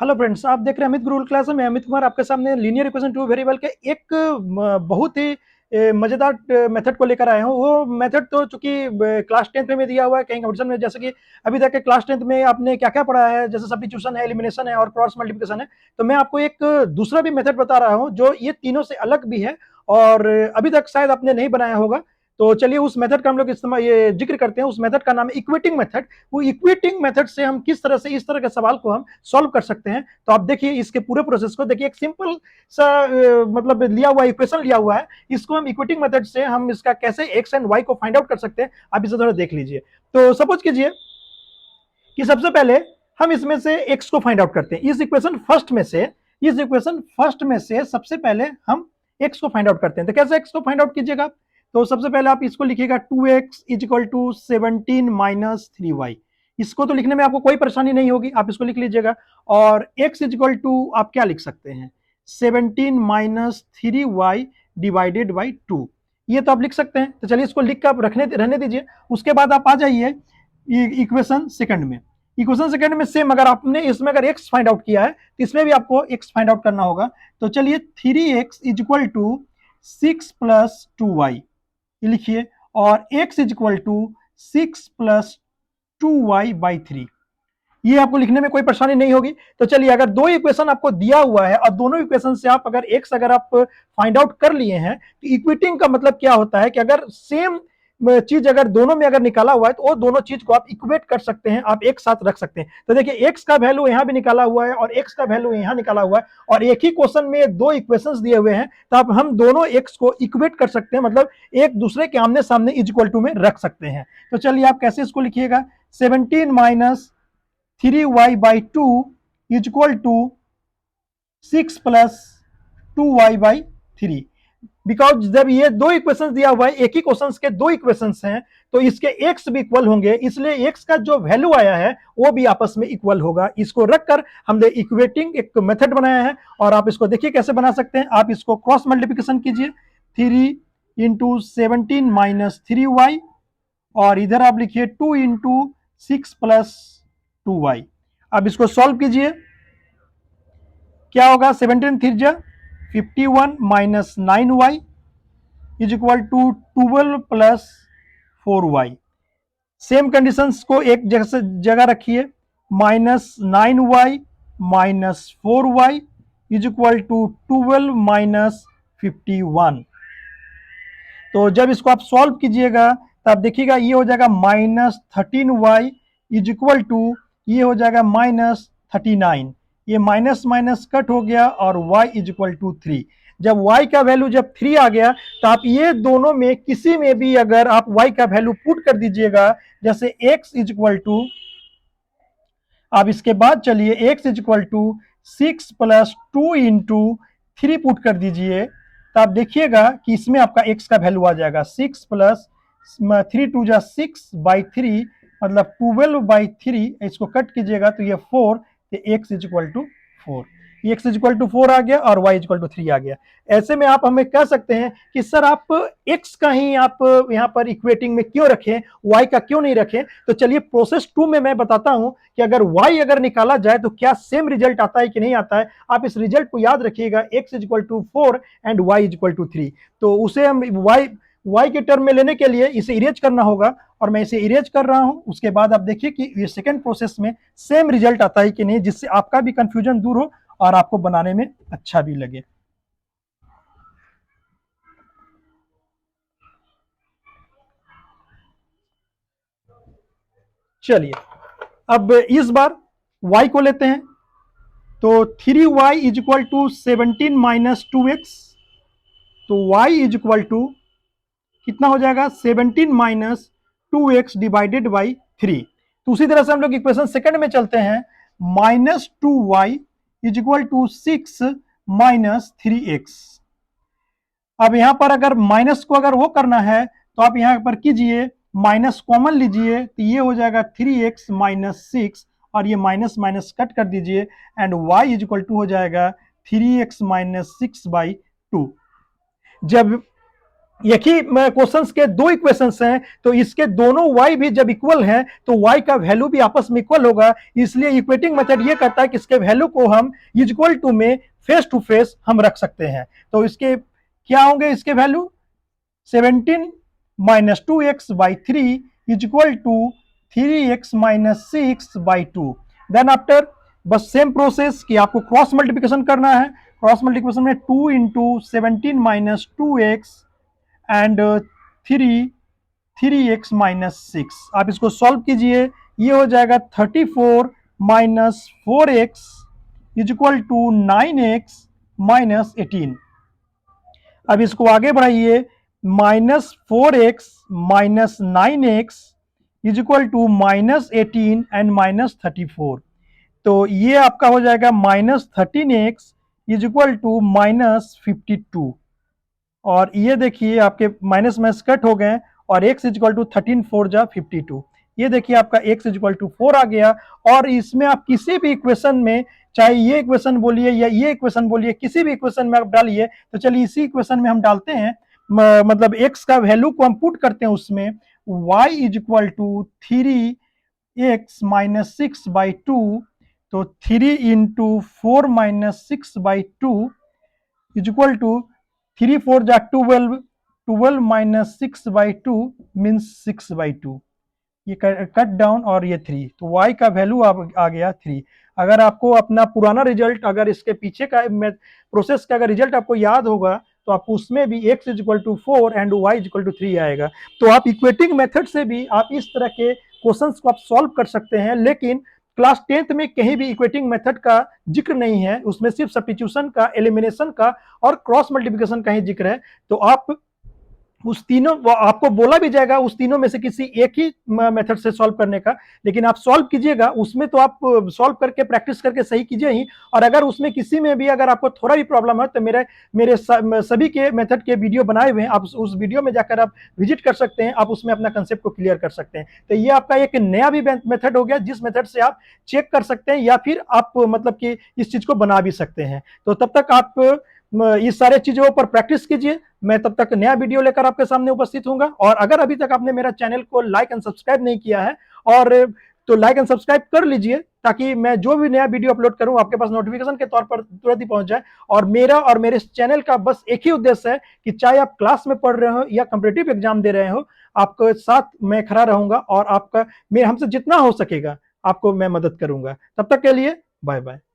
Hello friends, आप देख रहे हैं अमित गुरुकुल क्लास में। मैं अमित कुमार आपके सामने लीनियर इक्वेशन टू वेरिएबल के एक बहुत ही मजेदार मेथड को लेकर आया हूँ। वो मेथड तो चूंकि क्लास 10th में दिया हुआ है, कहीं कंपटीशन में, जैसे कि अभी तक के क्लास 10th में आपने क्या क्या पढ़ा है, जैसे सब्स्टिट्यूशन है, एलिमिनेशन है और क्रॉस मल्टीप्लिकेशन है। तो मैं आपको एक दूसरा भी मेथड बता रहा हूँ जो ये तीनों से अलग भी है और अभी तक शायद आपने नहीं बनाया होगा। तो चलिए उस मेथड का हम लोग इस्तेमाल ये जिक्र करते हैं। उस मेथड का नाम है इक्वेटिंग मेथड। वो इक्वेटिंग मेथड से हम किस तरह से इस तरह के सवाल को हम सॉल्व कर सकते हैं। तो आप देखिए इसके पूरे प्रोसेस को देखिए। एक सिंपल सा मतलब लिया हुआ इक्वेशन लिया हुआ है, इसको हम इक्वेटिंग मेथड से हम इसका कैसे एक्स एंड वाई को फाइंड आउट कर सकते हैं, आप इसे थोड़ा देख लीजिए। तो सपोज कीजिए कि सबसे पहले हम इसमें से एक्स को फाइंड आउट करते हैं। इस इक्वेशन फर्स्ट में से सबसे पहले हम एक्स को फाइंड आउट करते हैं। तो कैसे एक्स को फाइंड आउट कीजिएगा? तो सबसे पहले आप इसको लिखिएगा 2x is equal to 17 minus 3y। इसको तो लिखने में आपको कोई परेशानी नहीं होगी, आप इसको लिख लीजिएगा। और x इज इक्वल टू आप क्या लिख सकते हैं? 17 माइनस 3y डिवाइडेड बाई 2। ये तो आप लिख सकते हैं। तो चलिए इसको लिख कर रहने दीजिए। उसके बाद आप आ जाइए इक्वेशन सेकंड में। इक्वेशन सेकंड में सेम, अगर आपने इसमें अगर एक्स फाइंड आउट किया है तो इसमें भी आपको एक्स फाइंड आउट करना होगा। तो चलिए 3x is equal to 6 plus 2y लिखिए, और x is equal to 6 plus 2y by 3। ये आपको लिखने में कोई परेशानी नहीं होगी। तो चलिए, अगर दो इक्वेशन आपको दिया हुआ है और दोनों इक्वेशन से आप अगर एक्स अगर आप फाइंड आउट कर लिए हैं, तो इक्वेटिंग का मतलब क्या होता है कि अगर सेम चीज अगर दोनों में अगर निकाला हुआ है तो वो दोनों चीज को आप इक्वेट कर सकते हैं, आप एक साथ रख सकते हैं। तो देखिए एक्स का वैल्यू यहां भी निकाला हुआ है और एक्स का वैल्यू यहां निकाला हुआ है, और एक ही क्वेश्चन में दो इक्वेशंस दिए हुए हैं, तो आप हम दोनों एक्स को इक्वेट कर सकते हैं, मतलब एक दूसरे के आमने सामने इज इक्वल टू में रख सकते हैं। तो चलिए आप कैसे इसको लिखिएगा? 17 minus 3y/2 is equal to 6 plus 2y/3। Because जब ये दो इक्वेशंस दिया हुआ है, एक ही क्वेश्चंस के दो इक्वेशंस हैं, तो इसके एक्स भी इक्वल होंगे, इसलिए एक्स का जो वैल्यू आया है वो भी आपस में इक्वल होगा। इसको रखकर हमने इक्वेटिंग एक मेथड बनाया है, और आप इसको देखिए कैसे बना सकते हैं। आप इसको क्रॉस मल्टीप्लिकेशन कीजिए, 3 इंटू 17 माइनस 3y, और इधर आप लिखिए 2 इंटू 6 प्लस 2y। अब इसको सॉल्व कीजिए, क्या होगा? 17 three 51 minus 9y is equal to 12 plus 4y। Same conditions को एक जगह रखिए, -9y minus 4y is equal to 12 minus 51। तो जब इसको आप सॉल्व कीजिएगा तब देखिएगा ये हो जाएगा -13y इज इक्वल टू, ये हो जाएगा -39। ये माइनस माइनस कट हो गया और y इज इक्वल टू 3। जब y का वैल्यू जब 3 आ गया, तो आप ये दोनों में किसी में भी अगर आप y का वैल्यू पुट कर दीजिएगा, जैसे x इज इक्वल टू, आप इसके बाद चलिए x is equal to 6 plus 2 into 3 put कर दीजिए, तो आप देखिएगा कि इसमें आपका x का वैल्यू आ जाएगा 6 प्लस 3 टू जा 6/3, मतलब 12/3। इसको कट कीजिएगा तो ये 4, तो x is equal to 4। x is equal to 4 आ गया और y इज इक्वल टू 3 आ गया। ऐसे में आप हमें कह सकते हैं कि सर आप x का ही आप यहाँ पर इक्वेटिंग में क्यों रखें, y का क्यों नहीं रखें? तो चलिए प्रोसेस 2 में मैं बताता हूं कि अगर y अगर निकाला जाए तो क्या सेम रिजल्ट आता है कि नहीं आता है। आप इस रिजल्ट को याद रखिएगा, x is equal to 4 and y is equal to 3। तो उसे हम y के टर्म में लेने के लिए इसे इरेज करना होगा, और मैं इसे इरेज कर रहा हूं। उसके बाद आप देखिए कि ये सेकंड प्रोसेस में सेम रिजल्ट आता है कि नहीं, जिससे आपका भी कंफ्यूजन दूर हो और आपको बनाने में अच्छा भी लगे। चलिए अब इस बार y को लेते हैं। तो 3y is equal to 17 minus 2x। तो y इज इक्वल टू कितना हो जाएगा? 17 माइनस 2x डिवाइडेड बाई 3। तो उसी तरह से हम लोग इक्वेशन सेकंड में चलते हैं, -2y is equal to 6 minus 3x। अब यहां पर अगर माइनस को अगर वो करना है तो आप यहां पर कीजिए, माइनस कॉमन लीजिए, तो ये हो जाएगा 3x माइनस 6, और ये माइनस माइनस कट कर दीजिए, and y is equal to हो जाएगा 3x माइनस 6/2। जब एक ही क्वेश्चंस के दो इक्वेशंस हैं, तो इसके दोनों y भी जब इक्वल हैं तो y का वैल्यू भी आपस में इक्वल होगा। इसलिए इक्वेटिंग मेथड ये कहता है कि इसके वैल्यू को हम इक्वल टू में फेस टू फेस हम रख सकते हैं। तो इसके क्या होंगे, इसके value 17 minus 2x by 3 is equal to 3x minus 6 by 2। Then after बस सेम प्रोसेस कि आपको क्रॉस मल्टीप्लिकेशन करना है। क्रॉस मल्टीप्लिकेशन में 2 into 17 minus 2x and 3x minus 6। आप इसको सॉल्व कीजिए, ये हो जाएगा 34 minus 4x is equal to 9x minus 18। अब इसको आगे बढ़ाइए, -4x minus 9x is equal to -18 and -34। तो ये आपका हो जाएगा -13x इज इक्वल टू -52। और ये देखिए आपके माइनस माइनस कट हो गए और x इज इक्वल टू 13 4 जा 52। ये देखिए आपका x इज इक्वल टू 4 आ गया। और इसमें आप किसी भी इक्वेशन में, चाहे ये इक्वेशन बोलिए या ये इक्वेशन बोलिए, किसी भी इक्वेशन में आप डालिए। तो चलिए इसी इक्वेशन में हम डालते हैं, मतलब x का वैल्यू को हम पुट करते हैं उसमें। y is equal to 3x minus 6 by 2। तो 3 into 4 minus 6 by 2 is equal to 3 4 जा 12, 12 माइनस 6 बाई 2 मीन्स 6 बाई 2। ये कट डाउन और ये 3, तो y का वैल्यू आ गया 3। अगर आपको अपना पुराना रिजल्ट, अगर इसके पीछे का प्रोसेस का अगर रिजल्ट आपको याद होगा तो आपको उसमें भी x is equal to 4 and y is equal to 3 आएगा। तो आप इक्वेटिंग मेथड से भी आप इस तरह के क्वेश्चंस को आप सॉल्व कर सकते हैं। लेकिन क्लास 10th में कहीं भी इक्वेटिंग मेथड का जिक्र नहीं है, उसमें सिर्फ सब्स्टिट्यूशन का, एलिमिनेशन का और क्रॉस मल्टीप्लिकेशन का ही जिक्र है। तो आप उस तीनों, आपको बोला भी जाएगा उस तीनों में से किसी एक ही मेथड से सॉल्व करने का, लेकिन आप सॉल्व कीजिएगा उसमें, तो आप सॉल्व करके प्रैक्टिस करके सही कीजिए ही। और अगर उसमें किसी में भी अगर आपको थोड़ा भी प्रॉब्लम है तो मेरे मेरे सभी के मेथड के वीडियो बनाए हुए हैं, आप उस वीडियो में जाकर आप विजिट कर सकते हैं, आप उसमें अपना कंसेप्ट को क्लियर कर सकते हैं। तो ये आपका एक नया भी मेथड हो गया जिस मेथड से आप चेक कर सकते हैं या फिर आप मतलब कि इस चीज को बना भी सकते हैं। तो तब तक आप इस सारे चीजों पर प्रैक्टिस कीजिए। मैं तब तक नया वीडियो लेकर आपके सामने उपस्थित होऊंगा। और अगर अभी तक आपने मेरा चैनल को लाइक एंड सब्सक्राइब नहीं किया है, और तो लाइक एंड सब्सक्राइब कर लीजिए ताकि मैं जो भी नया वीडियो अपलोड करूं आपके पास नोटिफिकेशन के तौर पर तुरंत ही पहुंच जाए। और मेरा और मेरे चैनल का बस एक ही उद्देश्य है कि चाहे आप क्लास में पढ़ रहे हो या कॉम्पिटिटिव एग्जाम दे रहे हो, आपके साथ मैं खड़ा रहूंगा और आपका, मेरे हमसे जितना हो सकेगा आपको मैं मदद करूंगा। तब तक के लिए बाय बाय।